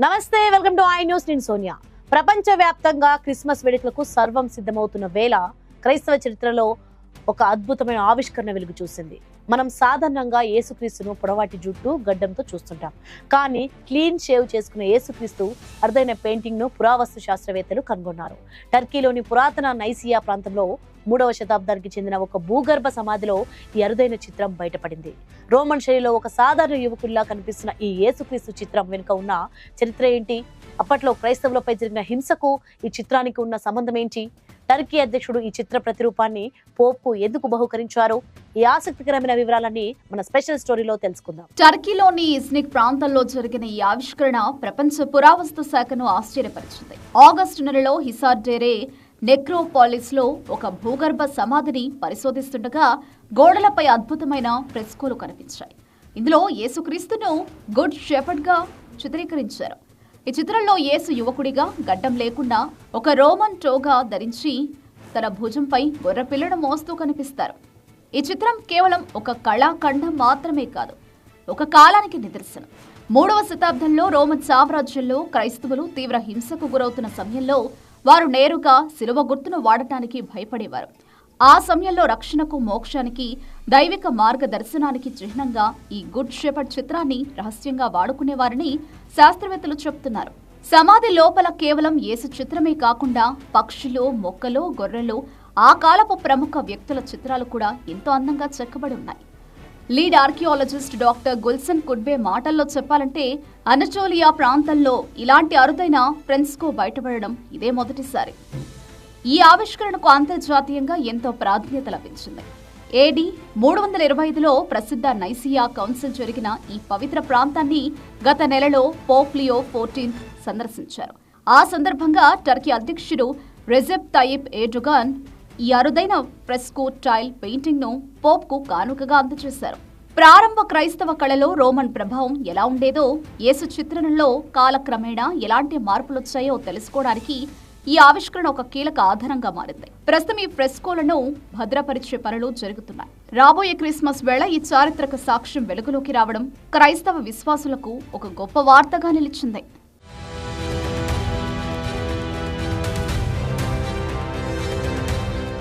నమస్తే, welcome to I news. నేను సోనియా. ప్రపంచవ్యాప్తంగా క్రిస్మస్ వేడుకలకు సర్వం సిద్ధమవుతున్న వేళ క్రైస్తవ చరిత్రలో ఒక అద్భుతమైన ఆవిష్కరణ వెలుగు చూసింది. మనం సాధారణంగా యేసుక్రీస్తును పొడవాటి జుట్టు గడ్డంతో చూస్తుంటాం. కానీ క్లీన్ షేవ్ చేసుకున్న యేసుక్రీస్తు అరుదైన పెయింటింగ్ ను పురావస్తు శాస్త్రవేత్తలు కనుగొన్నారు. టర్కీలోని పురాతన నైసియా ప్రాంతంలో 3వ శతాబ్దానికి చెందిన ఒక భూగర్భ సమాధిలో ఈ అరుదైన చిత్రం బయటపడింది. రోమన్ శైలిలో ఒక సాధారణ యువకుల్లా కనిపిస్తున్న ఈ యేసుక్రీస్తు చిత్రం వెనుక ఉన్న చరిత్ర ఏంటి? అప్పట్లో క్రైస్తవులపై జరిగిన హింసకు ఈ చిత్రానికి ఉన్న సంబంధం ఏంటి? టర్కీ అధ్యక్షుడు ఈ చిత్ర ప్రతిరూపాన్ని పోప్కు ఎందుకు బహుకరించారు? ఈ ఆసక్తికరమైన వివరాలన్నీ మన స్పెషల్ స్టోరీలో తెలుసుకుందాం. టర్కీలోని ఇజ్నిక్ ప్రాంతంలో జరిగిన ఈ ఆవిష్కరణ ప్రపంచ పురావస్తు శాఖను ఆశ్చర్యపరిచింది. ఆగస్టు నెలలో హిసార్ డేరే నెక్రోపాలిస్ లో ఒక భూగర్భ సమాధిని పరిశోధిస్తుండగా గోడలపై అద్భుతమైన ఫ్రెస్కోలు కనిపించాయి. ఇందులో యేసుక్రీస్తును గుడ్ షెపర్డ్ గా చిత్రీకరించారు. ఈ చిత్రంలో యేసు యువకుడిగా గడ్డం లేకుండా ఒక రోమన్ టోగా ధరించి తన భుజంపై గొర్రెపిల్లను మోస్తూ కనిపిస్తారు. ఈ చిత్రం కేవలం ఒక కళాఖండం మాత్రమే కాదు, ఒక కాలానికి నిదర్శనం. 3వ శతాబ్దంలో రోమన్ సామ్రాజ్యంలో క్రైస్తవులు తీవ్ర హింసకు గురవుతున్న సమయంలో వారు నేరుగా శిలువ గుర్తును వాడటానికి భయపడేవారు. ఆ సమయంలో రక్షణకు, మోక్షానికి, దైవిక మార్గదర్శనానికి చిహ్నంగా ఈ గుడ్ షెపర్డ్ చిత్రాన్ని రహస్యంగా వాడుకునేవారని శాస్త్రవేత్తలు చెబుతున్నారు. సమాధి లోపల కేవలం యేసు చిత్రమే కాకుండా పక్షులు, మొక్కలు, గొర్రెలు, ఆ కాలపు ప్రముఖ వ్యక్తుల చిత్రాలు కూడా ఎంతో అందంగా చెక్కబడి ఉన్నాయి. లీడ్ ఆర్కియాలజిస్ట్ డాక్టర్ గుల్సన్ కుడ్బే మాటల్లో చెప్పాలంటే అనటోలియా ప్రాంతంలో ఇలాంటి అరుదైన ఫ్రెస్కో బయటపడడం ఇదే మొదటిసారి. ఈ ఆవిష్కరణకు అంతర్జాతీయంగా ఎంతో ప్రాధాన్యత లభించింది. AD 325లో ప్రసిద్ధ నైసియా కౌన్సిల్ జరిగిన ఈ పవిత్ర ప్రాంతాన్ని గత నెలలో పోప్ లియో 14 సందర్శించారు. ఆ సందర్భంగా టర్కీ అధ్యక్షుడు రెజెప్ తయ్యిప్ ఎర్డోగాన్ ఈ అరుదైన ఫ్రెస్కో టైల్ పెయింటింగ్ ను పోప్ కు కానుకగా అందజేశారు. ప్రారంభ క్రైస్తవ కళలో రోమన్ ప్రభావం ఎలా ఉండేదో, యేసు చిత్రణలో కాలక్రమేణా ఎలాంటి మార్పులొచ్చాయో తెలుసుకోవడానికి ఈ ఆవిష్కరణ ఒక కీలక ఆధారంగా మారింది. ప్రస్తుతం ఈ ఫ్రెస్కోలను భద్రపరిచే పనులు జరుగుతున్నాయి. రాబోయే క్రిస్మస్ వేళ ఈ చారిత్రక సాక్ష్యం వెలుగులోకి రావడం క్రైస్తవ విశ్వాసులకు ఒక గొప్ప వార్తగా నిలిచింది.